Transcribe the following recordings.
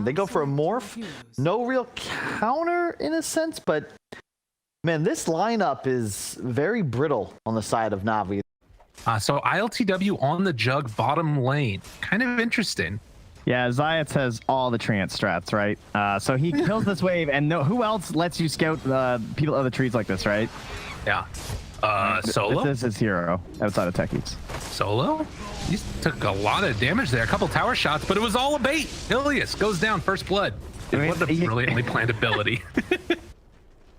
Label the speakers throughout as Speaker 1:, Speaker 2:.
Speaker 1: They go for a morph. No real counter in a sense, but man, this lineup is very brittle on the side of Navi.
Speaker 2: So ILTW on the jug bottom lane. Kind of interesting.
Speaker 3: Yeah, Zayat has all the trance strats, right? So he kills this wave, and who else lets you scout people of the trees like this, right?
Speaker 2: Yeah. Solo?
Speaker 3: This is his hero outside of techies.
Speaker 2: Solo? He took a lot of damage there. A couple tower shots, but it was all a bait. Ilias goes down, first blood. What a brilliantly planned ability.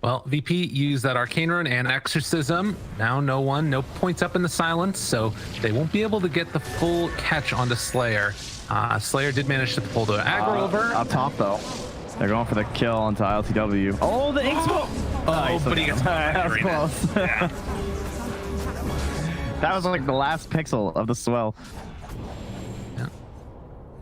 Speaker 2: Well, VP used that Arcane Rune and Exorcism. Now no points up in the silence, so they won't be able to get the full catch onto Slayer. Slayer did manage to pull the aggro over.
Speaker 3: Up top, though. They're going for the kill onto ILTW. Oh, the ink smoke!
Speaker 2: Oh, but he gets
Speaker 3: that was close.
Speaker 2: Yeah.
Speaker 3: That was like the last pixel of the swell.
Speaker 2: Yeah.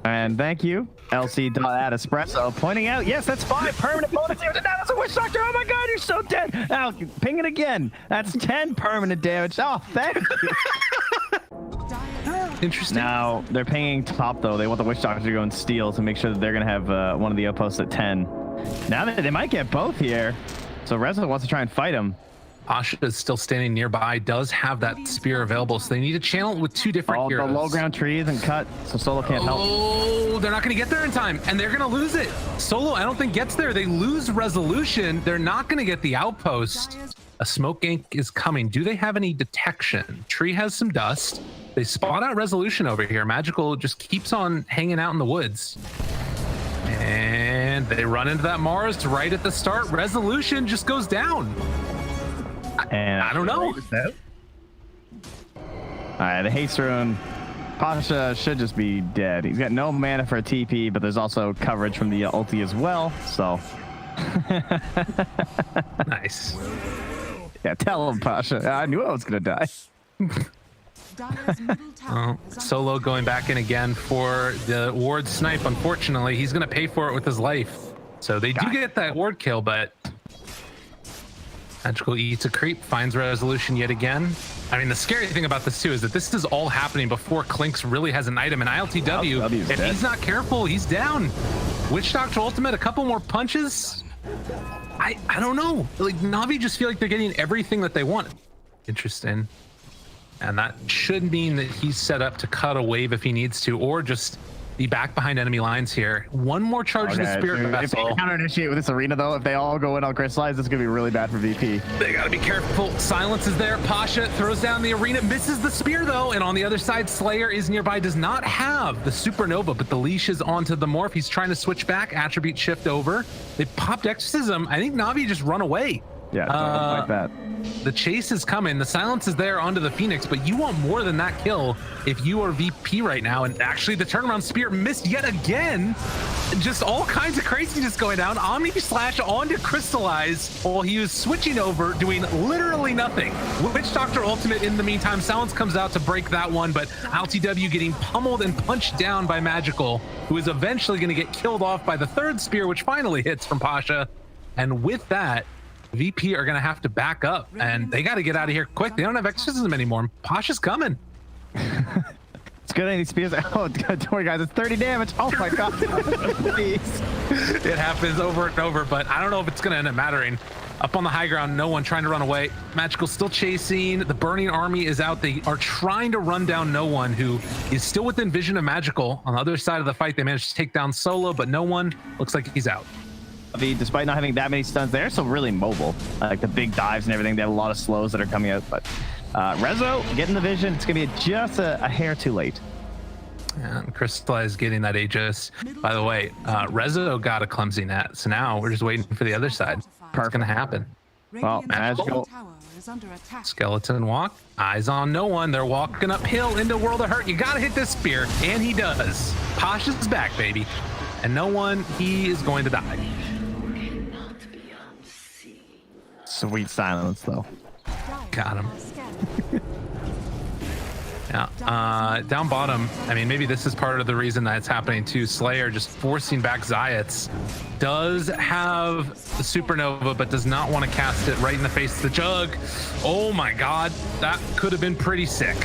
Speaker 3: And thank you, LC.at Espresso, pointing out, yes, that's 5 permanent bonus damage. That's a Witch Doctor. Oh my god, you're so dead. Now, ping it again. That's 10 permanent damage. Oh, thank you.
Speaker 2: Interesting.
Speaker 3: Now, they're pinging top, though. They want the Witch Doctor to go and steal to make sure that they're going to have one of the outposts at 10. Now they might get both here. So Rezo wants to try and fight him.
Speaker 2: Asha is still standing nearby, does have that spear available, so they need to channel it with 2 different heroes.
Speaker 3: The low ground trees and cut, so Solo can't help.
Speaker 2: Oh, they're not going to get there in time, and they're going to lose it. Solo, I don't think, gets there. They lose resolution. They're not going to get the outpost. A smoke gank is coming. Do they have any detection? Tree has some dust. They spot out resolution over here. Magical just keeps on hanging out in the woods. And they run into that Mars right at the start. Resolution just goes down.
Speaker 3: And
Speaker 2: I don't know.
Speaker 3: All right, the haste rune. Pasha should just be dead. He's got no mana for a TP, but there's also coverage from the ulti as well. So
Speaker 2: nice.
Speaker 3: Yeah, tell him, Pasha. I knew I was gonna die.
Speaker 2: Solo going back in again for the ward snipe. Unfortunately, he's gonna pay for it with his life. So they do get that ward kill, but Magical eats a creep, finds resolution yet again. I mean, the scary thing about this too is that this is all happening before Clinks really has an item, and ILTW, if he's not careful, he's down. Witch Doctor ultimate, a couple more punches. I don't know. Like, Navi just feel like they're getting everything that they want. Interesting. And that should mean that he's set up to cut a wave if he needs to, or just be back behind enemy lines here. One more charge in the Spirit Vessel.
Speaker 3: If they counter initiate with this arena, though, if they all go in on Crystallize, it's going to be really bad for VP.
Speaker 2: They got to be careful. Silence is there. Pasha throws down the arena, misses the spear, though. And on the other side, Slayer is nearby, does not have the Supernova, but the leash is onto the Morph. He's trying to switch back, attribute shift over. They popped Exorcism. I think Navi just run away.
Speaker 3: Yeah, like that.
Speaker 2: The chase is coming. The silence is there onto the Phoenix, but you want more than that kill if you are VP right now. And actually, the turnaround spear missed yet again. Just all kinds of craziness going down. Omni Slash onto Crystallize while he was switching over, doing literally nothing. Witch Doctor ultimate in the meantime. Silence comes out to break that one, but LTW getting pummeled and punched down by Magical, who is eventually going to get killed off by the third spear, which finally hits from Pasha. And with that, VP are going to have to back up, and they got to get out of here quick. They don't have Exorcism anymore. Pasha's coming.
Speaker 3: It's good. Any spears? Oh, don't worry, guys. It's 30 damage. Oh my god. Please.
Speaker 2: It happens over and over, but I don't know if it's going to end up mattering. Up on the high ground, no one trying to run away. Magical still chasing. The Burning Army is out. They are trying to run down no one, who is still within vision of Magical. On the other side of the fight, they managed to take down Solo, but no one looks like he's out.
Speaker 3: Despite not having that many stuns, they're still really mobile. Like the big dives and everything, they have a lot of slows that are coming out. But Rezo getting the vision, it's gonna be just a hair too late.
Speaker 2: And Crystallize getting that Aegis. By the way, Rezo got a clumsy net, so now we're just waiting for the other side. What's gonna happen?
Speaker 3: Well, Magical.
Speaker 2: Skeleton walk, eyes on no one. They're walking uphill into World of Hurt. You gotta hit this spear, and he does. Pasha's back, baby. And no one, he is going to die.
Speaker 3: Sweet silence, though.
Speaker 2: Got him. Yeah, down bottom, I mean, maybe this is part of the reason that it's happening too. Slayer just forcing back Zayats. Does have the supernova, but does not want to cast it right in the face of the Jug. Oh my god, that could have been pretty sick.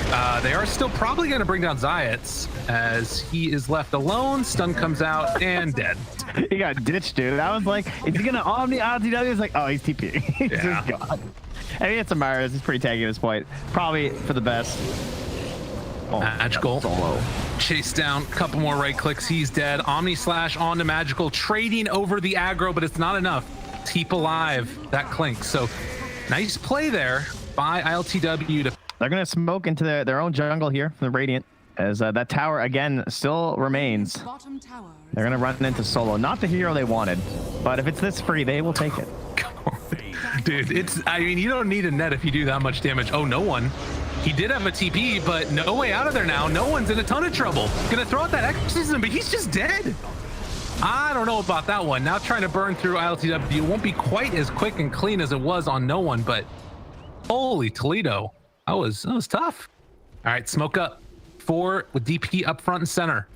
Speaker 2: They are still probably going to bring down Zayats as he is left alone. Stun comes out and dead.
Speaker 3: He got ditched, dude. I was like, is he going to Omni LTW? It's like, oh, he's TP. He's
Speaker 2: Yeah.
Speaker 3: just gone. I mean, it's a Maris. He's pretty tanky at this point. Probably for the best. Oh,
Speaker 2: Magical
Speaker 3: solo.
Speaker 2: Chase down, a couple more right clicks, he's dead. Omni Slash onto Magical, trading over the aggro, but it's not enough. Keep alive that Clink. So nice play there by ILTW.
Speaker 3: They're going to smoke into their own jungle here from the Radiant, as that tower again still remains. They're going to run into solo. Not the hero they wanted, but if it's this free, they will take it.
Speaker 2: Dude, I mean, you don't need a net if you do that much damage. Oh, no one. He did have a TP, but no way out of there now. No one's in a ton of trouble. Gonna throw out that exorcism, but he's just dead. I don't know about that one. Now trying to burn through ILTW. It won't be quite as quick and clean as it was on no one, but holy Toledo. That was tough. All right, smoke up. 4 with DP up front and center.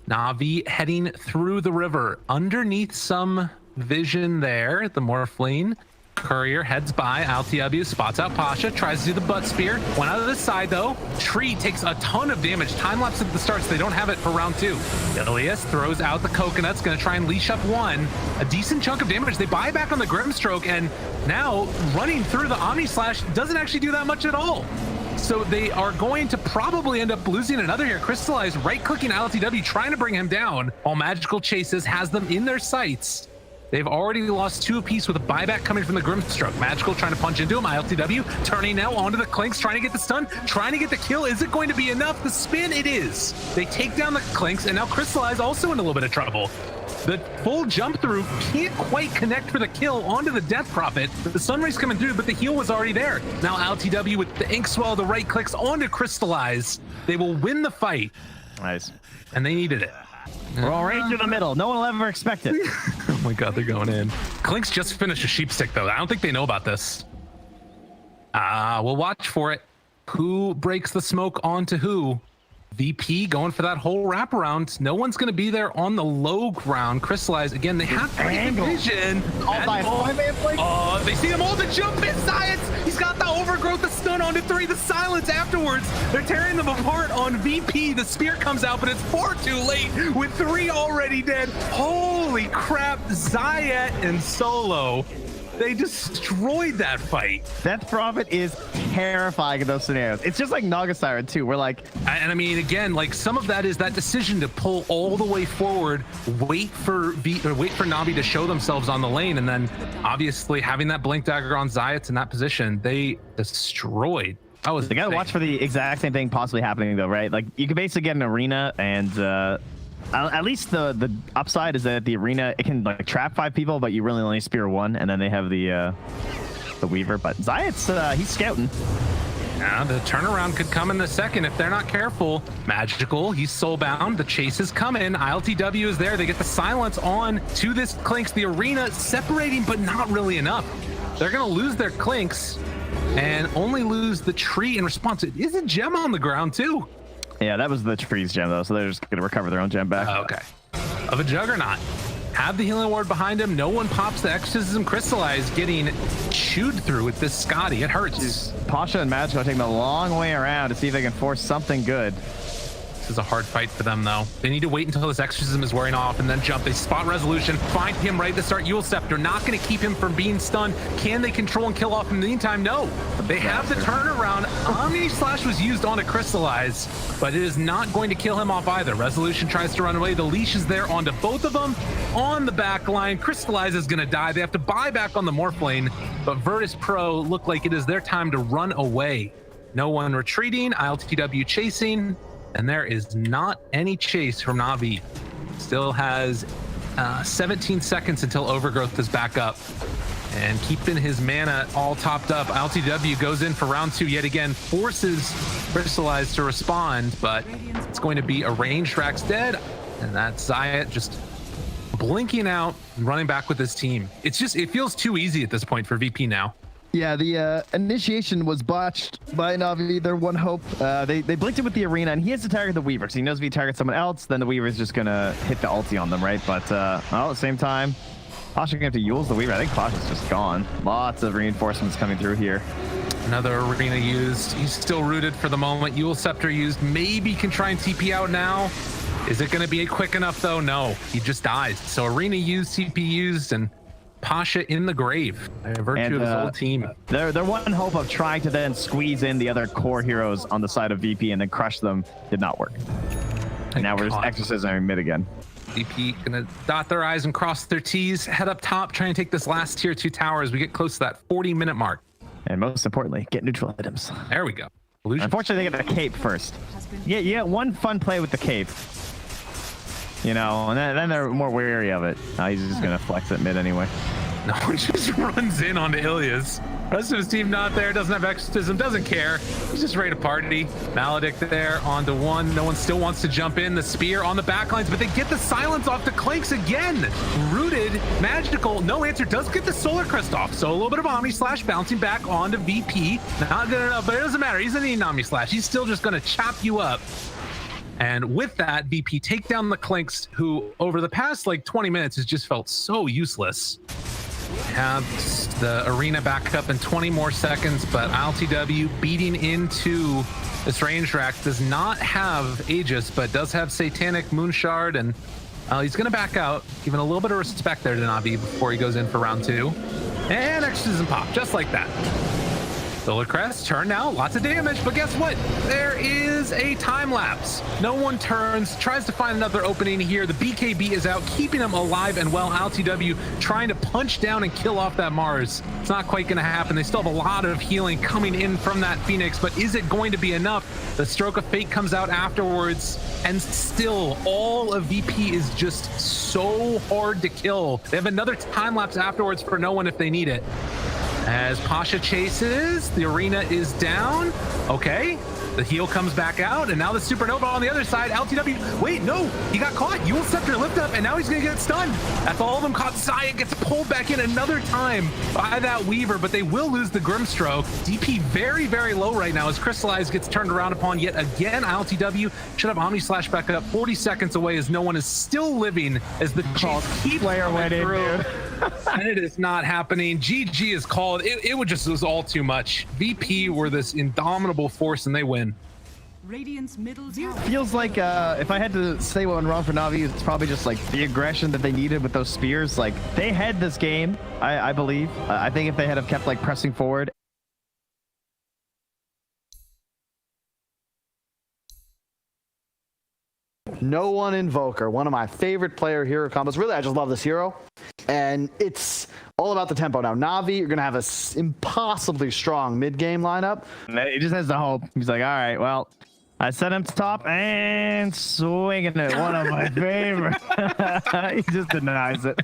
Speaker 2: Navi heading through the river. Underneath some vision there, the Morphling. Courier heads by. LTW spots out Pasha, tries to do the butt spear. Went out of the side though. Tree takes a ton of damage. Time lapse at the start, so they don't have it for round 2. Ilias throws out the coconuts, gonna try and leash up 1. A decent chunk of damage. They buy back on the Grimstroke, and now running through the Omni Slash doesn't actually do that much at all. So they are going to probably end up losing another here. Crystallize right-clicking LTW, trying to bring him down, while Magical chases, has them in their sights. They've already lost 2 apiece with a buyback coming from the Grimstroke. Magical trying to punch into him. ILTW turning now onto the Clinks, trying to get the stun, trying to get the kill. Is it going to be enough? The spin, it is. They take down the Clinks, and now Crystallize also in a little bit of trouble. The full jump through can't quite connect for the kill onto the Death Prophet. The Sunray's coming through, but the heal was already there. Now LTW with the Ink Swell, the right clicks onto Crystallize. They will win the fight.
Speaker 3: Nice.
Speaker 2: And they needed it.
Speaker 3: We're all right through the middle. No one will ever expect it.
Speaker 2: Oh my god, they're going in. Clinks just finished a sheep stick though. I don't think they know about this. We'll watch for it. Who breaks the smoke onto who? VP going for that whole wraparound. No one's going to be there on the low ground. Crystallize again. They have great vision. They see him all the jump in science. He's got the overgrowth, the stun onto 3, the silence afterwards. They're tearing them apart on VP. The spear comes out, but it's far too late with 3 already dead. Holy crap. Zayat and Solo. They destroyed that fight.
Speaker 3: Death Prophet is terrifying in those scenarios. It's just like Naga Siren too. We're like,
Speaker 2: and I mean, again, like some of that is that decision to pull all the way forward, wait for Navi to show themselves on the lane, and then obviously having that blink dagger on Zayats in that position, they destroyed. They
Speaker 3: gotta watch for the exact same thing possibly happening though, right? Like you could basically get an arena and at least the upside is that the arena, it can like trap 5 people, but you really only spear 1, and then they have the Weaver. But Zayat's he's scouting.
Speaker 2: Now the turnaround could come in the second if they're not careful. Magical, he's soulbound. The chase is coming. ILTW is there. They get the silence on to this Clinks. The arena separating, but not really enough. They're gonna lose their Clinks and only lose the tree in response. It is a gem on the ground too.
Speaker 3: Yeah, that was the tree's gem though, so they're just gonna recover their own gem back.
Speaker 2: Okay. Of a Juggernaut. Have the healing ward behind him. No one pops the exorcism. Crystallize getting chewed through with this Scotty. It hurts.
Speaker 3: Pasha and Magic are taking the long way around to see if they can force something good.
Speaker 2: This is a hard fight for them though. They need to wait until this exorcism is wearing off and then jump. They spot Resolution, find him right at the start. Yule Scepter not going to keep him from being stunned. Can they control and kill off in the meantime? No. They have the turnaround. Omni Slash was used on a Crystallize, but it is not going to kill him off either. Resolution tries to run away. The leash is there onto both of them. On the back line, Crystallize is going to die. They have to buy back on the Morphling, but Virtus Pro look like it is their time to run away. No one retreating. ILTW chasing. And there is not any chase from Navi. Still has 17 seconds until Overgrowth is back up. And keeping his mana all topped up. LTW goes in for round 2 yet again, forces Crystallize to respond, but it's going to be a ranged Rax dead. And that's Zayat just blinking out and running back with his team. It feels too easy at this point for VP now.
Speaker 3: Yeah, the initiation was botched by Navi. Their one hope. They blinked it with the arena, and he has to target the Weaver. So he knows if he targets someone else, then the Weaver's just gonna hit the ulti on them, right? But well, at the same time, Pasha gonna have to use the Weaver. I think Pasha's just gone. Lots of reinforcements coming through here.
Speaker 2: Another arena used. He's still rooted for the moment. Yule Scepter used. Maybe can try and TP out now. Is it going to be quick enough though? No, he just dies. So arena used, TP used, and Pasha in the grave by virtue of his old team.
Speaker 3: Their one hope of trying to then squeeze in the other core heroes on the side of VP and then crush them did not work. And now we're just exorcising mid again.
Speaker 2: VP gonna dot their I's and cross their T's, head up top, try and take this last tier 2 tower as we get close to that 40-minute mark.
Speaker 3: And most importantly, get neutral items.
Speaker 2: There we go. Illusion.
Speaker 3: Unfortunately, they get the cape first. Yeah, you get one fun play with the cape. You know, and then they're more wary of it. He's just gonna flex it mid anyway.
Speaker 2: No one just runs in onto Ilias. Rest of his team not there, doesn't have exorcism, doesn't care. He's just ready to party. Maledict there onto one. No one still wants to jump in. The spear on the backlines, but they get the silence off the Clanks again. Rooted, magical, no answer. Does get the Solar Crest off. So a little bit of Omni Slash bouncing back onto VP. Not good enough, but it doesn't matter. He's gonna need an Omni Slash. He's still just gonna chop you up. And with that, VP take down the Clanks, who over the past like 20 minutes has just felt so useless. Have the arena back up in 20 more seconds, but ILTW beating into this range rack does not have Aegis, but does have Satanic Moonshard, and he's going to back out, giving a little bit of respect there to Navi before he goes in for round 2. And Exorcism pop, just like that. Solar Crest, turn now, lots of damage, but guess what? There is a time lapse. No one turns, tries to find another opening here. The BKB is out, keeping him alive and well. LTW trying to punch down and kill off that Mars. It's not quite going to happen. They still have a lot of healing coming in from that Phoenix, but is it going to be enough? The Stroke of Fate comes out afterwards, and still all of VP is just so hard to kill. They have another time lapse afterwards for no one if they need it. As Pasha chases, the arena is down. Okay, the heal comes back out, and now the Supernova on the other side. LTW, wait, no, he got caught. Yule Scepter lift up, and now he's gonna get stunned. That's all of them caught. Saya gets pulled back in another time by that Weaver, but they will lose the Grimstroke. DP very, very low right now as Crystallize gets turned around upon yet again. LTW should have Omni Slash back up 40 seconds away as no one is still living as the chase keeps coming through. And it is not happening. GG is called. It was all too much. VP were this indomitable force, and they win.
Speaker 4: Radiant's middle tower.
Speaker 3: Feels like if I had to say what went wrong for Navi, it's probably just like the aggression that they needed with those spears. Like they had this game, I believe. I think if they had have kept like pressing forward.
Speaker 1: No One Invoker, one of my favorite player hero combos. Really, I just love this hero. And it's all about the tempo now. Navi, you're going to have an impossibly strong mid-game lineup.
Speaker 3: He just has the hope. He's like, all right, well, I set him to top and swinging it. One of my favorites. He just denies it.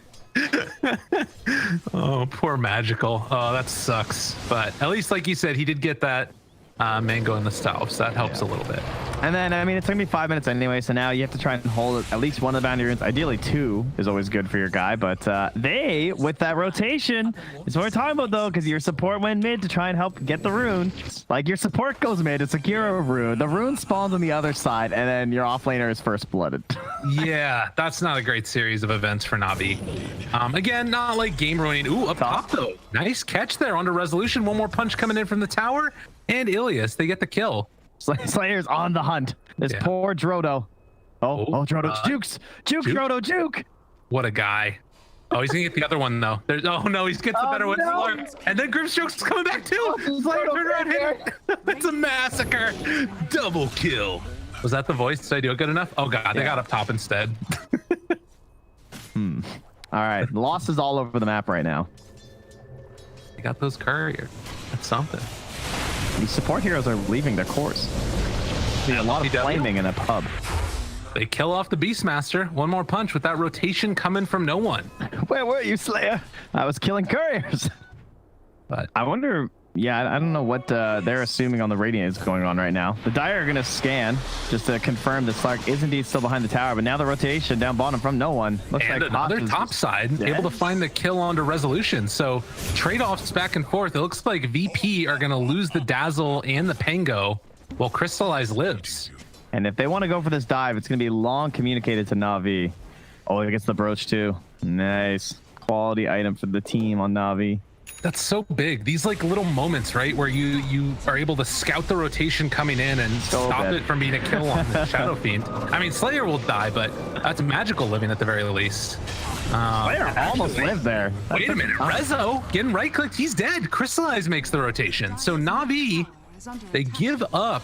Speaker 2: Oh, poor Magical. Oh, that sucks. But at least, like you said, he did get that mango in the stove, so that helps a little bit.
Speaker 3: And then, I mean, it's going to be 5 minutes anyway, so now you have to try and hold at least one of the boundary runes. Ideally, 2 is always good for your guy, but they, with that rotation, is what we're talking about, though, because your support went mid to try and help get the rune. Like, your support goes mid, it's a Kira rune. The rune spawns on the other side, and then your offlaner is first blooded.
Speaker 2: Yeah, that's not a great series of events for Navi. Again, not like game ruining. Ooh, up top, though. Nice catch there onto Resolution. One more punch coming in from the tower, and Ilias, they get the kill.
Speaker 3: Slayer's on the hunt. This poor Drodo. Oh, Drodo jukes. Juke, Drodo, juke.
Speaker 2: What a guy. Oh, he's gonna get the other one though. Oh no, he's gets the better one. No. And then Grimstroke's coming back too. Slayer turned around, hit it. That's a massacre. Double kill. Was that the voice? Did I do it good enough? Oh god, they got up top instead.
Speaker 3: All right, losses all over the map right now.
Speaker 2: They got those couriers. That's something.
Speaker 3: These support heroes are leaving their course. See a lot of flaming in a pub.
Speaker 2: They kill off the Beastmaster. One more punch with that rotation coming from no one.
Speaker 3: Where were you, Slayer? I was killing couriers.
Speaker 2: But
Speaker 3: I wonder Yeah, I don't know what they're assuming on the Radiant is going on right now. The Dire are going to scan just to confirm that Slark is indeed still behind the tower, but now the rotation down bottom from no one. Looks
Speaker 2: and
Speaker 3: like
Speaker 2: another top side able to find the kill onto Resolution. So trade-offs back and forth. It looks like VP are going to lose the Dazzle and the Pango while Crystallize lives.
Speaker 3: And if they want to go for this dive, it's going to be long communicated to Na'Vi. Oh, he gets the brooch too. Nice. Quality item for the team on Na'Vi.
Speaker 2: That's so big. These like little moments, right, where you are able to scout the rotation coming in and stop it from being a kill on the Shadow Fiend. I mean, Slayer will die, but that's magical living at the very least.
Speaker 3: Slayer almost lived there.
Speaker 2: Wait a minute. Rezo getting right-clicked. He's dead. Crystallize makes the rotation. So Na'Vi, they give up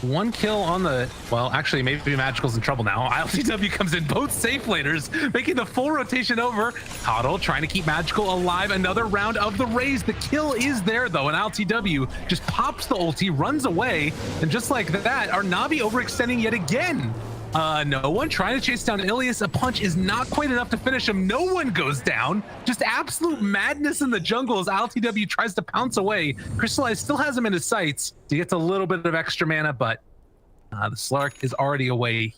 Speaker 2: one kill on the, well, actually, maybe Magical's in trouble now. ILTW comes in, both safe laners, making the full rotation over. Coddle trying to keep Magical alive. Another round of the raise. The kill is there, though, and ILTW just pops the ulti, runs away, and just like that, our Na'Vi overextending yet again. No one trying to chase down Ilias. A punch is not quite enough to finish him. No one goes down. Just absolute madness in the jungle as ILTW tries to pounce away. Crystallize still has him in his sights. He gets a little bit of extra mana, but the Slark is already away.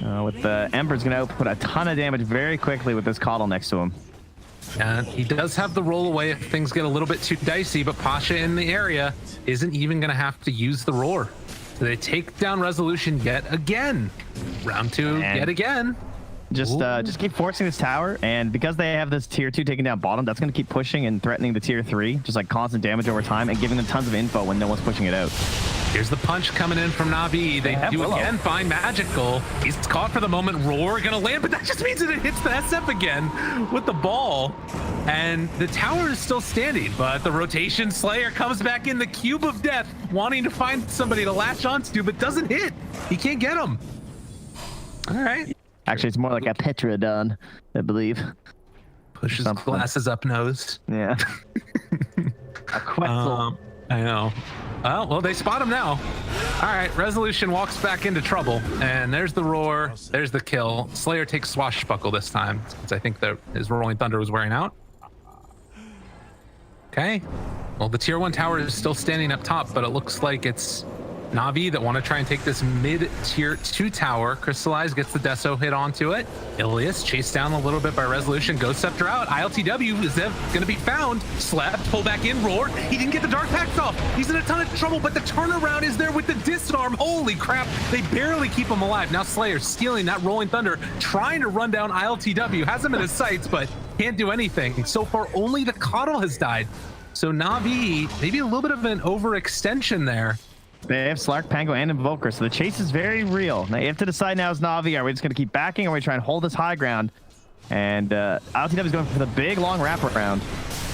Speaker 3: With the Ember's going to output a ton of damage very quickly with this Coddle next to him.
Speaker 2: And he does have the roll away if things get a little bit too dicey, but Pasha in the area isn't even going to have to use the roar. So they take down Resolution yet again. Round two yet again.
Speaker 3: Just keep forcing this tower, and because they have this tier 2 taking down bottom, that's going to keep pushing and threatening the tier 3, just like constant damage over time and giving them tons of info when no one's pushing it out.
Speaker 2: Here's the punch coming in from Na'Vi. They do again find Magical. He's caught for the moment. Roar gonna land, but that just means that it hits the SF again with the ball. And the tower is still standing, but the rotation Slayer comes back in, the cube of death, wanting to find somebody to latch onto, but doesn't hit. He can't get him. All right.
Speaker 3: Actually, it's more like a Petrodon, I believe.
Speaker 2: Pushes glasses up nose.
Speaker 3: Yeah. A Quetzal.
Speaker 2: I know. Well, they spot him now. All right, Resolution walks back into trouble, and there's the roar. There's the kill. Slayer takes Swashbuckle this time, since I think his Rolling Thunder was wearing out. Okay. Well, the tier 1 tower is still standing up top, but it looks like it's Na'Vi that want to try and take this mid-tier 2 tower. Crystallize gets the Deso hit onto it. Ilias chased down a little bit by Resolution. Ghost Scepter out. ILTW is going to be found. Slapped, pull back in, roar. He didn't get the Dark Pact off. He's in a ton of trouble, but the turnaround is there with the disarm. Holy crap. They barely keep him alive. Now Slayer stealing that Rolling Thunder, trying to run down ILTW. Has him in his sights, but can't do anything. So far, only the Coddle has died. So Na'Vi, maybe a little bit of an overextension there.
Speaker 3: They have Slark, Pango, and Invoker, so the chase is very real. Now you have to decide now as Na'Vi, are we just going to keep backing, or are we trying to hold this high ground? And ILTW is going for the big, long wraparound.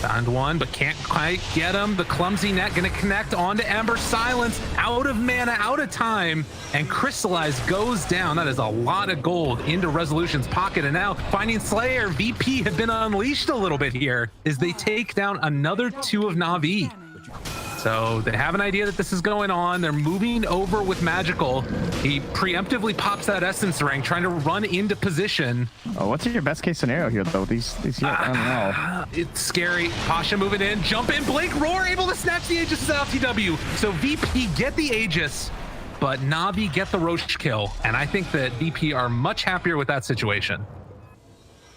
Speaker 2: Found one, but can't quite get him. The clumsy net going to connect onto Ember. Silence, out of mana, out of time, and Crystallize goes down. That is a lot of gold into Resolution's pocket, and now finding Slayer. VP have been unleashed a little bit here as they take down another 2 of Na'Vi. So they have an idea that this is going on. They're moving over with Magical. He preemptively pops that Essence Ring, trying to run into position.
Speaker 3: Oh, what's your best case scenario here, though? These here, I don't know.
Speaker 2: It's scary. Pasha moving in, jump in, Blink, Roar, able to snatch the Aegis out of LTW. So VP get the Aegis, but Na'Vi get the Roche kill. And I think that VP are much happier with that situation.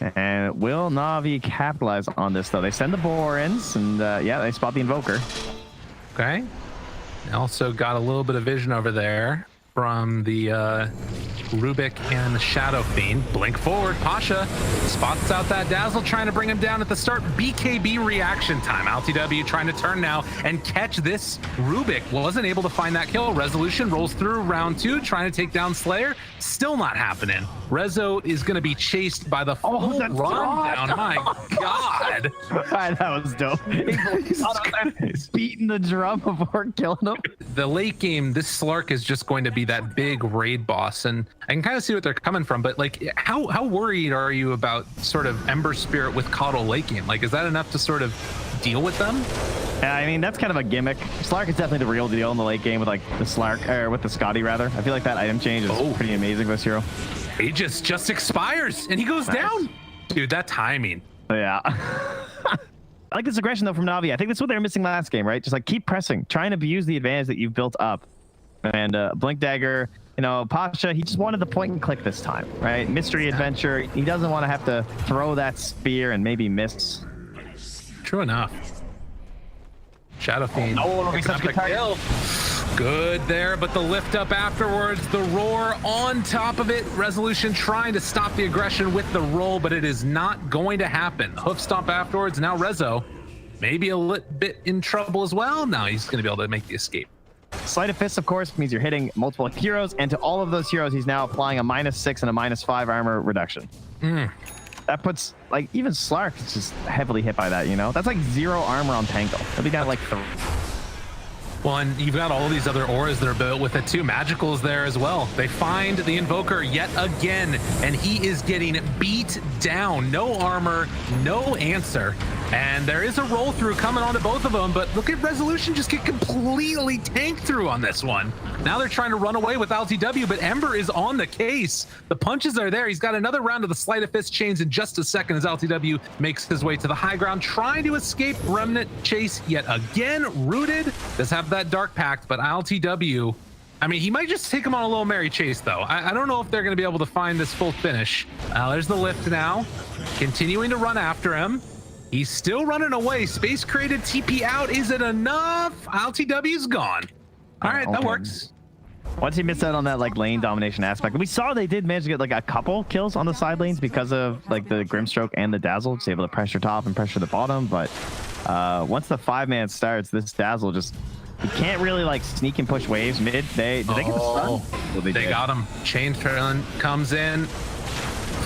Speaker 3: And will Na'Vi capitalize on this, though? They send the Borins, and yeah, they spot the Invoker.
Speaker 2: Okay. Also got a little bit of vision over there from the Rubik and the Shadow Fiend. Blink forward. Pasha spots out that Dazzle, trying to bring him down at the start. BKB reaction time. LTW trying to turn now and catch this Rubik. Wasn't able to find that kill. Resolution rolls through round 2, trying to take down Slayer. Still not happening. Rezo is going to be chased by the full run down. My God.
Speaker 3: That was dope. He's beating the drum before killing him.
Speaker 2: The late game, this Slark is just going to be that big raid boss, and I can kind of see what they're coming from, but like how worried are you about sort of Ember Spirit with Coddle late game? Like, is that enough to sort of deal with them?
Speaker 3: Yeah, I mean, that's kind of a gimmick. Slark is definitely the real deal in the late game with like the Slark, or with the Scotty rather. I feel like that item change is pretty amazing for this hero.
Speaker 2: He just expires and he goes down. Dude, that timing.
Speaker 3: Yeah. I like this aggression though from Navi. I think that's what they were missing last game, right? Just like keep pressing, trying to abuse the advantage that you've built up. And Blink Dagger, you know, Pasha, he just wanted the point and click this time, right? Mystery adventure. He doesn't want to have to throw that spear and maybe miss.
Speaker 2: True enough. Shadow Fiend.
Speaker 3: Oh, no, such a good target.
Speaker 2: Good there, but the lift up afterwards, the roar on top of it. Resolution trying to stop the aggression with the roll, but it is not going to happen. Hoof stomp afterwards. Now Rezo, maybe a little bit in trouble as well. Now he's going to be able to make the escape.
Speaker 3: Sleight of Fist, of course, means you're hitting multiple heroes, and to all of those heroes, he's now applying a -6 and a -5 armor reduction. That puts, like, even Slark is just heavily hit by that, you know? That's like 0 armor on Tango. He'll be down like 3.
Speaker 2: Well, and you've got all these other auras that are built with it too. Magical's there as well. They find the Invoker yet again, and he is getting beat down. No armor, no answer. And there is a roll through coming onto both of them, but look at Resolution just get completely tanked through on this one. Now they're trying to run away with LTW, but Ember is on the case. The punches are there. He's got another round of the Sleight of Fist chains in just a second as LTW makes his way to the high ground, trying to escape Remnant chase yet again. Rooted does have that Dark Pact, but LTW, I mean, he might just take him on a little merry chase, though. I don't know if they're going to be able to find this full finish. There's the lift now, continuing to run after him. He's still running away. Space created TP out. Is it enough? LTW's gone. All right, that works.
Speaker 3: Once he missed out on that like lane domination aspect, we saw they did manage to get like a couple kills on the side lanes because of like the Grimstroke and the Dazzle, just able to pressure top and pressure the bottom. But once the 5-man starts, this Dazzle just, he can't really like sneak and push waves mid. Did they get the stun? Well,
Speaker 2: they got him. Chain turn comes in.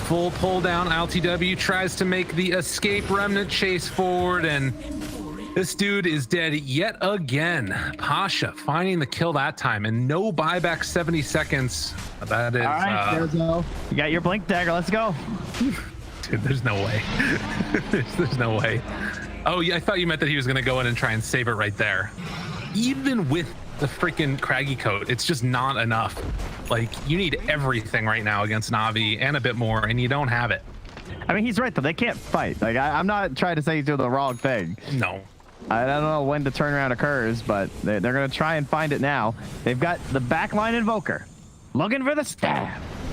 Speaker 2: Full pull down. LTW tries to make the escape. Remnant chase forward, and this dude is dead yet again. Pasha finding the kill that time, and no buyback 70 seconds. That is.
Speaker 3: All right, Rezo. You got your Blink Dagger. Let's go.
Speaker 2: Dude, there's no way. there's no way. Oh, yeah, I thought you meant that he was going to go in and try and save it right there. Even with the freaking Craggy coat, it's just not enough. Like, you need everything right now against Navi and a bit more, and you don't have it.
Speaker 3: I mean, he's right, though. They can't fight. Like, I'm not trying to say he's doing the wrong thing.
Speaker 2: No.
Speaker 3: I don't know when the turnaround occurs, but they're going to try and find it now. They've got the backline Invoker looking for the stab.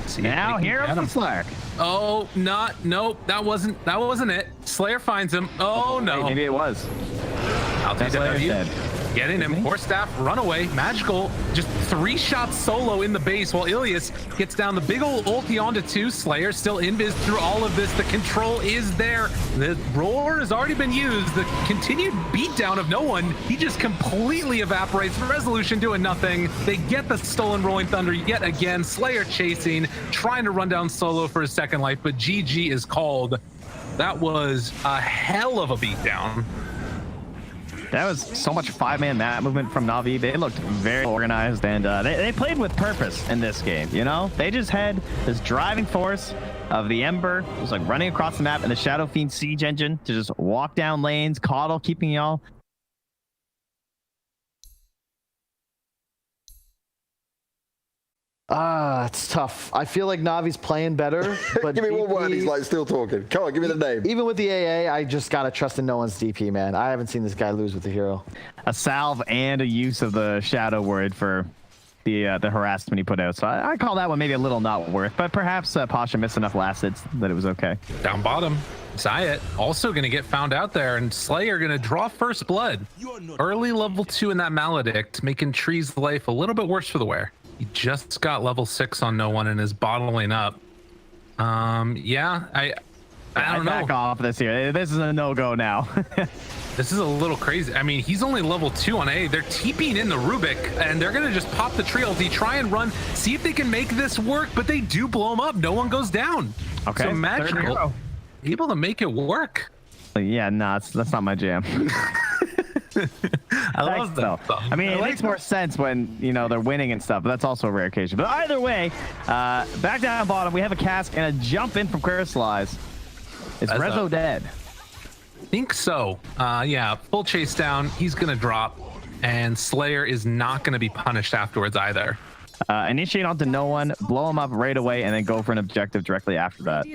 Speaker 2: See,
Speaker 3: now here comes the Slark.
Speaker 2: Oh, nope. That wasn't it. Slayer finds him. Oh, no.
Speaker 3: Maybe it was.
Speaker 2: LTW getting him. Horse staff, runaway, magical. Just 3 shots solo in the base while Ilias gets down the big old ulti onto 2. Slayer still invis through all of this. The control is there. The roar has already been used. The continued beatdown of no one. He just completely evaporates. Resolution doing nothing. They get the stolen Rolling Thunder yet again. Slayer chasing, trying to run down solo for his second life, but GG is called. That was a hell of a beatdown.
Speaker 3: That was so much 5-man map movement from Navi. They looked very organized, and they played with purpose in this game, you know? They just had this driving force of the Ember, just like running across the map, and the Shadow Fiend siege engine to just walk down lanes, coddle, keeping y'all.
Speaker 1: It's tough. I feel like Navi's playing better, but
Speaker 5: give me one word. He's like still talking. Come on, give me the name.
Speaker 1: Even with the AA, I just gotta trust in no one's DP, man. I haven't seen this guy lose with the hero.
Speaker 3: A salve and a use of the Shadow word for the harassment he put out. So I call that one maybe a little not worth, but perhaps Pasha missed enough last hits that it was okay.
Speaker 2: Down bottom, Zayat also going to get found out there, and Slayer going to draw first blood. Early level 2 in that Maledict, making Tree's life a little bit worse for the wear. He just got level 6 on no one and is bottling up. Yeah, I don't know.
Speaker 3: Back off this here. This is a no-go now.
Speaker 2: This is a little crazy. I mean, he's only level 2 on A. They're TPing in the Rubik, and they're going to just pop the tree ulti, try and run, see if they can make this work, but they do blow him up. No one goes down.
Speaker 3: Okay.
Speaker 2: So Magical, able to make it work.
Speaker 3: Yeah, no, that's not my jam. I love that. I mean, it makes more sense when, you know, they're winning and stuff, but that's also a rare occasion. But either way, back down bottom, we have a cask and a jump in from Crystallize. Is Rezo dead?
Speaker 2: I think so. Yeah, full chase down. He's going to drop, and Slayer is not going to be punished afterwards either.
Speaker 3: Initiate onto no one, blow him up right away, and then go for an objective directly after that.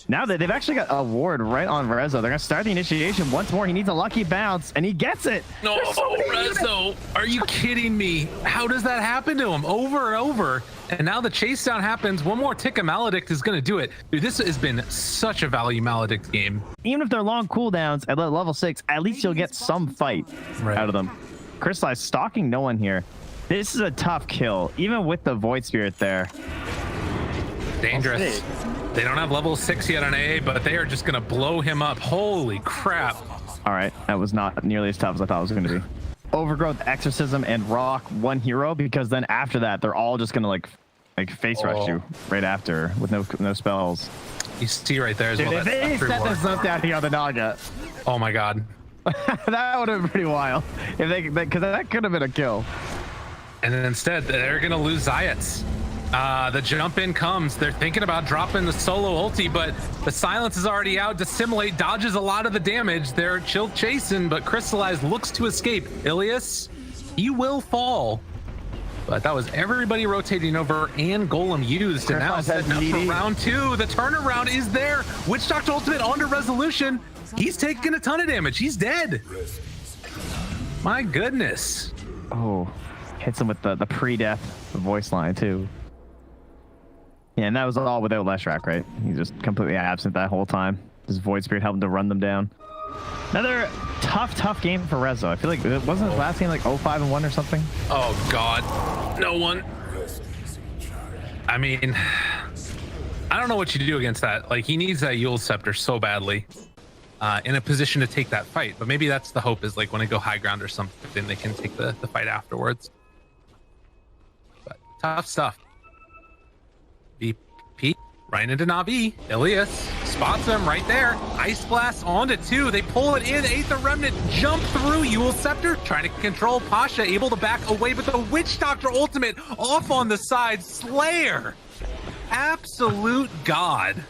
Speaker 3: Now that they've actually got a ward right on Rezo, they're gonna start the initiation once more. He needs a lucky bounce, and he gets it.
Speaker 2: No, Rezo, are you kidding me? How does that happen to him over and over? And now the chase down happens. One more tick of Maledict is gonna do it. Dude, this has been such a value Maledict game.
Speaker 3: Even if they're long cooldowns at level 6, at least you'll get some fight out of them. Crystallize stalking no one here. This is a tough kill, even with the Void Spirit there.
Speaker 2: Dangerous. They don't have level 6 yet on AA, but they are just gonna blow him up. Holy crap.
Speaker 3: All right, that was not nearly as tough as I thought it was gonna be. Overgrowth, Exorcism, and Rock, one hero, because then after that, they're all just gonna like face rush you right after with no spells.
Speaker 2: You see right there as
Speaker 3: Dude,
Speaker 2: well.
Speaker 3: if they set this up down here on the Naga.
Speaker 2: Oh my god.
Speaker 3: That would have been pretty wild. If they, because that could have been a kill.
Speaker 2: And then instead, they're gonna lose Zayats. The jump in comes. They're thinking about dropping the solo ulti, but the silence is already out. Dissimulate dodges a lot of the damage. They're chill chasing, but Crystallize looks to escape. Ilias, he will fall. But that was everybody rotating over and Golem used. And now setting up for round 2. The turnaround is there. Witch Doctor Ultimate onto Resolution. He's taking a ton of damage. He's dead. My goodness.
Speaker 3: Oh, hits him with the pre-death voice line too. Yeah, and that was all without Leshrac, right? He's just completely absent that whole time. His Void Spirit helped him to run them down. Another tough game for Rezo. I feel like it wasn't his last game like 0-5-1 or something.
Speaker 2: Oh god, no one. I mean, I don't know what you do against that. Like, he needs that Yule Scepter so badly in a position to take that fight. But maybe that's the hope, is like when I go high ground or something, they can take the fight afterwards. But tough stuff. VP right into Navi. Ilias spots him right there. Ice Blast onto 2. They pull it in. Aether Remnant jump through. Yule Scepter trying to control Pasha, able to back away, but the Witch Doctor Ultimate off on the side. Slayer, absolute god.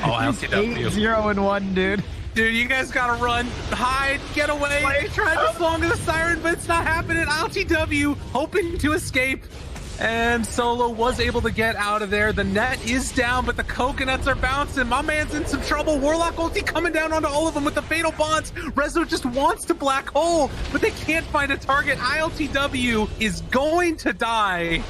Speaker 2: Oh, LCW.
Speaker 3: 8-0-1, dude.
Speaker 2: Dude, you guys gotta run, hide, get away. They tried to slow him to the siren, but it's not happening. LTW hoping to escape. And Solo was able to get out of there. The net is down, but the coconuts are bouncing. My man's in some trouble. Warlock ulti coming down onto all of them with the fatal bonds. Rezo just wants to black hole, but they can't find a target. ILTW is going to die.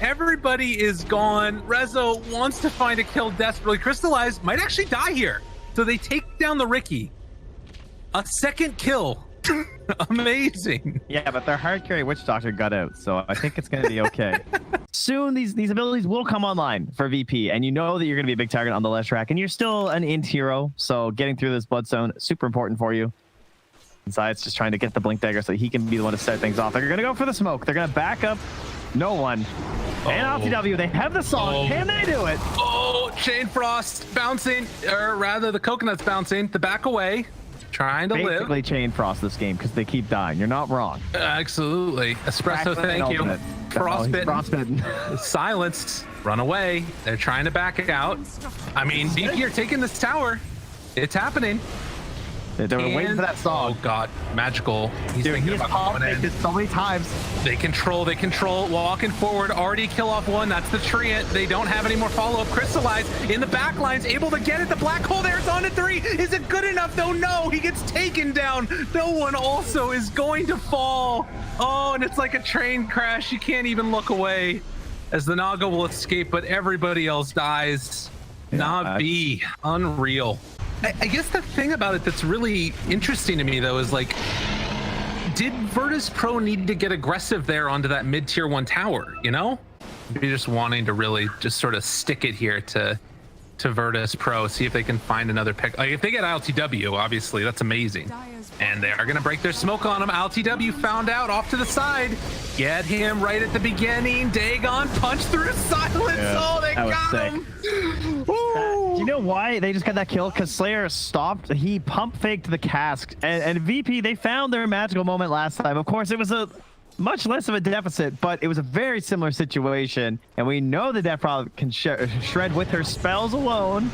Speaker 2: Everybody is gone. Rezo wants to find a kill desperately. Crystallize might actually die here. So they take down the Ricky. A second kill. Amazing.
Speaker 3: Yeah, but their hard carry Witch Doctor got out, so I think it's going to be okay. Soon these abilities will come online for VP, and you know that you're going to be a big target on the Leshrac, and you're still an int hero, so getting through this blood zone super important for you. Besides just trying to get the Blink Dagger so he can be the one to start things off. They're going to go for the smoke. They're going to back up no one. And LTW, they have the song. Can they do it?
Speaker 2: Oh, Chain Frost bouncing, or rather the coconuts bouncing to back away. Trying to
Speaker 3: Basically
Speaker 2: live.
Speaker 3: Chain Frost this game because they keep dying. You're not wrong.
Speaker 2: Absolutely. Espresso, thank you. Frostbitten. Silenced. Run away. They're trying to back it out. I mean, VP are taking this tower. It's happening.
Speaker 3: They were waiting for that song.
Speaker 2: Oh god, magical.
Speaker 3: Dude, he's popped this so many times.
Speaker 2: They control, walking forward, already kill off one. That's the Treant. They don't have any more follow-up. Crystallize in the back lines, able to get it. The black hole there, it's on to 3. Is it good enough though? No, he gets taken down. No one also is going to fall. Oh, and it's like a train crash. You can't even look away as the Naga will escape, but everybody else dies.
Speaker 3: Yeah,
Speaker 2: Navi, unreal. I guess the thing about it that's really interesting to me though is like, did Virtus Pro need to get aggressive there onto that mid-tier 1 tower, you know? Maybe just wanting to really just sort of stick it here to Virtus Pro, see if they can find another pick. Like if they get ILTW, obviously that's amazing. And they are gonna break their smoke on him. ILTW found out off to the side. Get him right at the beginning. Dagon punch through silence. Yeah, oh, they got him.
Speaker 3: Do you know why they just got that kill? Because Slayer stopped. He pump faked the cask. And VP, they found their magical moment last time. Of course, it was a much less of a deficit, but it was a very similar situation. And we know that Death Prod can shred with her spells alone.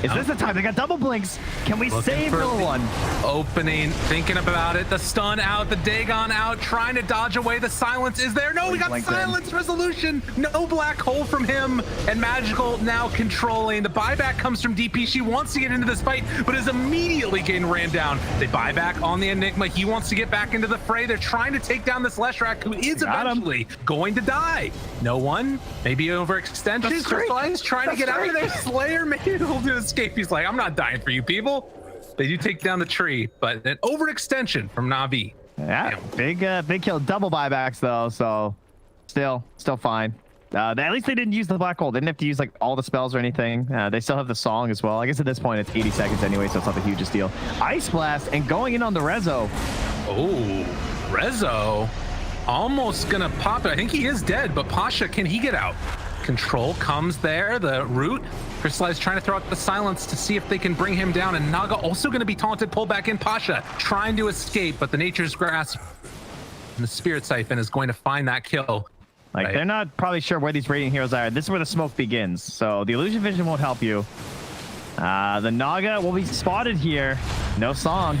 Speaker 3: Is this the time? They got double blinks. Can we save
Speaker 2: for
Speaker 3: no
Speaker 2: the
Speaker 3: one?
Speaker 2: Opening, thinking about it. The stun out, the Dagon out, trying to dodge away. The silence is there. No, we got silence resolution. No black hole from him. And Magical now controlling. The buyback comes from DP. She wants to get into this fight, but is immediately getting ran down. They buy back on the Enigma. He wants to get back into the fray. They're trying to take down this Leshrac, who is eventually going to die. No one, maybe overextension. He's trying to get out of there. Slayer maybe able to escape. He's like, I'm not dying for you people. They do take down the tree, but an overextension from Navi.
Speaker 3: Yeah, big kill. Double buybacks though, so still fine. At least they didn't use the black hole. They didn't have to use like all the spells or anything. They still have the song as well. I guess at this point it's 80 seconds anyway, so it's not the hugest deal. Ice Blast and going in on the Rezo.
Speaker 2: Oh, Rezo almost gonna pop it. I think he is dead, but Pasha, can he get out? Control comes there, the root. Crystallize trying to throw out the silence to see if they can bring him down, and Naga also going to be taunted, pull back in. Pasha trying to escape, but the Nature's Grasp and the Spirit Siphon is going to find that kill.
Speaker 3: Like, they're not probably sure where these Radiant Heroes are. This is where the smoke begins, so the Illusion Vision won't help you. The Naga will be spotted here. No song.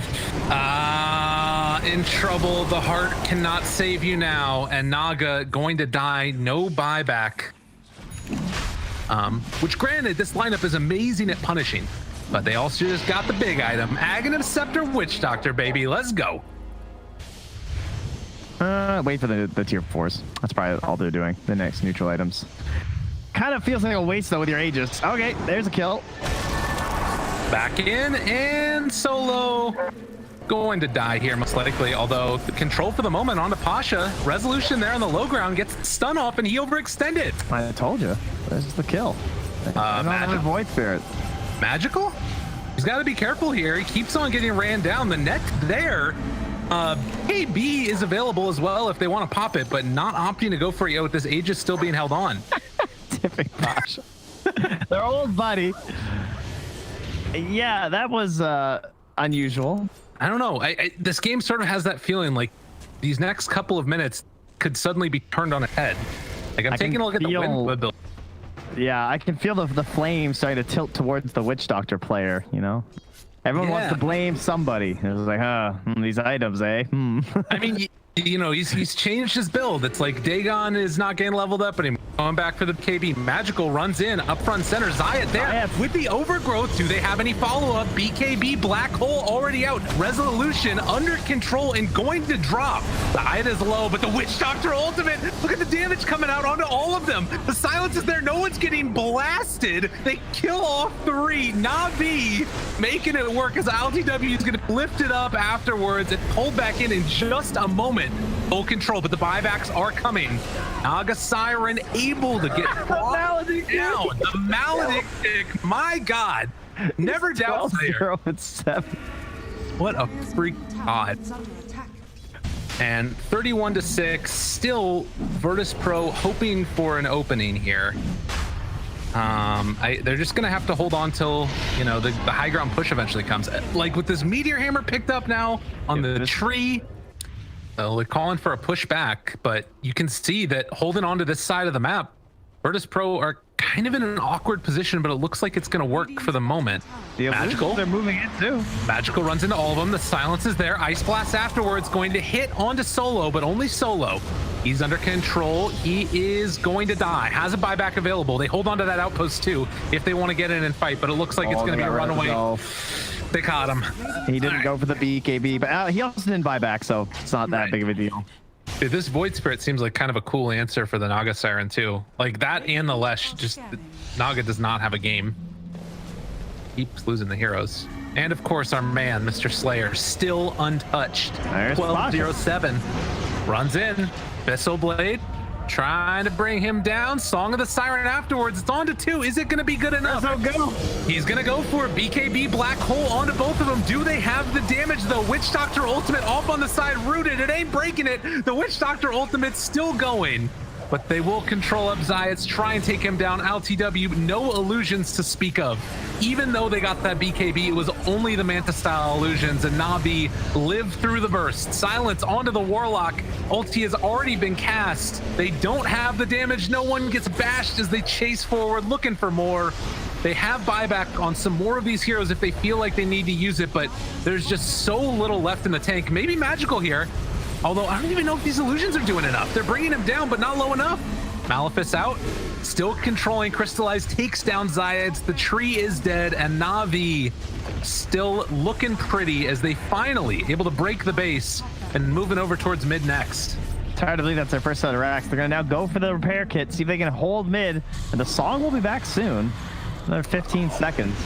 Speaker 2: In trouble. The heart cannot save you now, and Naga going to die. No buyback. Which granted, this lineup is amazing at punishing, but they also just got the big item. Aghanim Scepter Witch Doctor, baby. Let's go.
Speaker 3: Wait for the tier 4s. That's probably all they're doing. The next neutral items. Kind of feels like a waste though with your Aegis. Okay, there's a kill.
Speaker 2: Back in, and Solo going to die here most likely, although the control for the moment onto Pasha. Resolution there on the low ground, gets the stun off, and he overextended.
Speaker 3: I told you. This is the kill. Magical Void Spirit.
Speaker 2: Magical? He's got to be careful here. He keeps on getting ran down. The net there. KB is available as well if they want to pop it, but not opting to go for it with this Aegis still being held on.
Speaker 3: Tipping Pasha. Their old buddy. Yeah, that was unusual.
Speaker 2: I don't know. This game sort of has that feeling like these next couple of minutes could suddenly be turned on its head. Like I'm taking a look at the win build.
Speaker 3: Yeah, I can feel the flame starting to tilt towards the Witch Doctor player, you know? Everyone wants to blame somebody. It was like, these items, eh?
Speaker 2: I mean, you know, he's changed his build. It's like Dagon is not getting leveled up anymore. Going back for the KB. Magical runs in up front center. Zayat there with the overgrowth. Do they have any follow-up? BKB Black Hole already out. Resolution under control and going to drop. The Ida is low, but the Witch Doctor ultimate. Look at the damage coming out onto all of them. The silence is there. No one's getting blasted. They kill off 3. Navi making it work as LTW is going to lift it up afterwards and pull back in just a moment. Full control, but the buybacks are coming. Naga Siren able to get down. The Maledict, my God. Never doubt Slayer.
Speaker 3: 0-7.
Speaker 2: What a freak god. And 31-6, still Virtus Pro hoping for an opening here. They're just gonna have to hold on till, you know, the high ground push eventually comes. Like with this Meteor Hammer picked up now on the tree. They're calling for a pushback, but you can see that holding on to this side of the map, Virtus Pro are kind of in an awkward position, but it looks like it's going to work for the moment. Magical,
Speaker 3: they're moving in too.
Speaker 2: Magical runs into all of them. The silence is there. Ice Blast afterwards going to hit onto Solo, but only Solo. He's under control. He is going to die. Has a buyback available. They hold on to that outpost too if they want to get in and fight, but it looks like it's going to be a runaway. They caught him.
Speaker 3: He didn't go for the BKB, but he also didn't buy back, so it's not that big of a deal.
Speaker 2: Dude, this Void Spirit seems like kind of a cool answer for the Naga Siren too. Like that and the Lesh, just Naga does not have a game. Keeps losing the heroes. And of course our man, Mr. Slayer, still untouched. 12-0-7. Runs in. Vessel Blade. Trying to bring him down. Song of the Siren afterwards. It's on to 2. Is it going to be good enough? He's going to go for it. BKB Black Hole onto both of them. Do they have the damage though? Witch Doctor Ultimate off on the side, rooted. It ain't breaking it. The Witch Doctor Ultimate's still going. But they will control up Zayats, try and take him down. LTW, no illusions to speak of. Even though they got that BKB, it was only the Manta style illusions, and Navi lived through the burst. Silence onto the Warlock. Ulti has already been cast. They don't have the damage. No one gets bashed as they chase forward, looking for more. They have buyback on some more of these heroes if they feel like they need to use it, but there's just so little left in the tank. Maybe Magical here, although I don't even know if these illusions are doing enough. They're bringing him down, but not low enough. Malefice out, still controlling. Crystallize takes down Zayeds. The tree is dead, and Navi still looking pretty as they finally able to break the base and moving over towards mid next.
Speaker 3: It's hard to believe that's their first set of racks. They're going to now go for the repair kit, see if they can hold mid, and the song will be back soon. Another 15 seconds.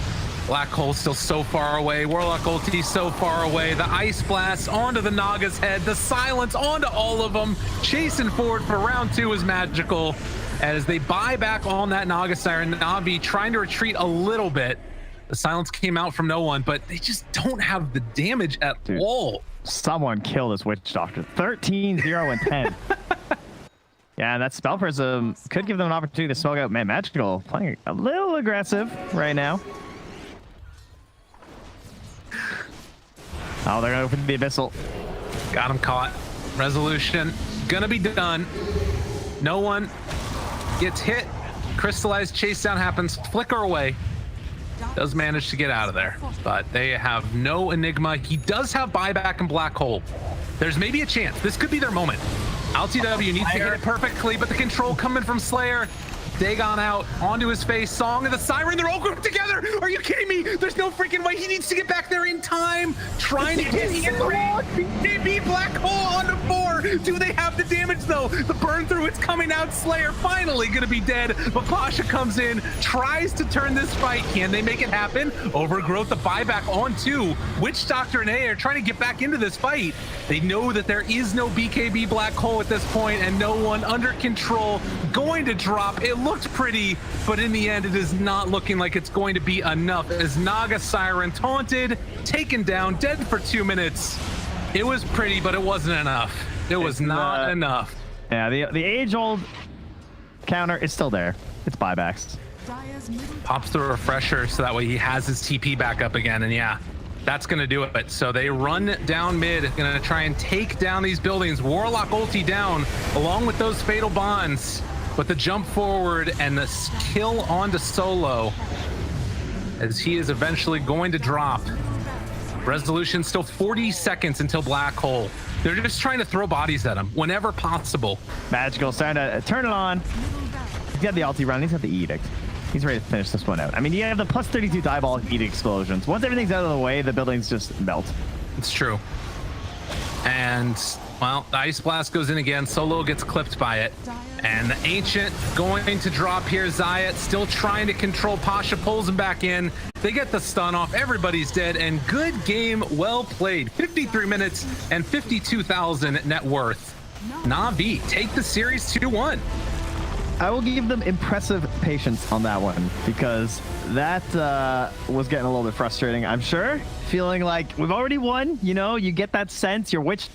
Speaker 2: Black Hole still so far away. Warlock ulti so far away. The Ice Blast onto the Naga's head. The Silence onto all of them. Chasing forward for round 2 is Magical. As they buy back on that Naga Siren, Navi trying to retreat a little bit. The Silence came out from no one, but they just don't have the damage at all.
Speaker 3: Someone kill this Witch Doctor. 13, 0, and 10. Yeah, and that Spell Prism could give them an opportunity to smoke out. Man, Magical playing a little aggressive right now. Oh, they're going to go for the Abyssal.
Speaker 2: Got him caught. Resolution gonna be done. No one gets hit. Crystallized chase down happens. Flicker away. Does manage to get out of there, but they have no Enigma. He does have buyback and Black Hole. There's maybe a chance. This could be their moment. LTW needs to hit it perfectly, but the control coming from Slayer. Dagon out onto his face. Song of the Siren. They're all grouped together. Are you kidding me? There's no freaking way. He needs to get back there in time. Trying to get in. BKB Black Hole onto 4. Do they have the damage though? The burn through. It's coming out. Slayer finally gonna be dead. But Pasha comes in, tries to turn this fight. Can they make it happen? Overgrowth, the buyback on 2. Witch Doctor and A are trying to get back into this fight. They know that there is no BKB Black Hole at this point, and no one under control. Going to drop. It looked pretty, but in the end, it is not looking like it's going to be enough as Naga Siren taunted, taken down, dead for 2 minutes. It was pretty, but it wasn't enough. It was not enough.
Speaker 3: Yeah, the age-old counter is still there. It's buybacks.
Speaker 2: Pops the refresher so that way he has his TP back up again, and yeah, that's gonna do it. So they run down mid, gonna try and take down these buildings. Warlock ulti down along with those fatal bonds. But the jump forward and the kill onto Solo as he is eventually going to drop. Resolution still 40 seconds until Black Hole. They're just trying to throw bodies at him whenever possible.
Speaker 3: Magical starting to turn it on. He's got the ulti run. He's got the Edict. He's ready to finish this one out. I mean, you have the plus 32 diabolic Edict explosions. Once everything's out of the way, the buildings just melt.
Speaker 2: It's true. And, well, the Ice Blast goes in again. Solo gets clipped by it. And the Ancient going to drop here. Zayat still trying to control. Pasha pulls him back in. They get the stun off. Everybody's dead. And good game, well played. 53 minutes and 52,000 net worth. Navi take the series 2-1.
Speaker 3: I will give them impressive patience on that one because that was getting a little bit frustrating, I'm sure. Feeling like we've already won, you know, you get that sense, your Witch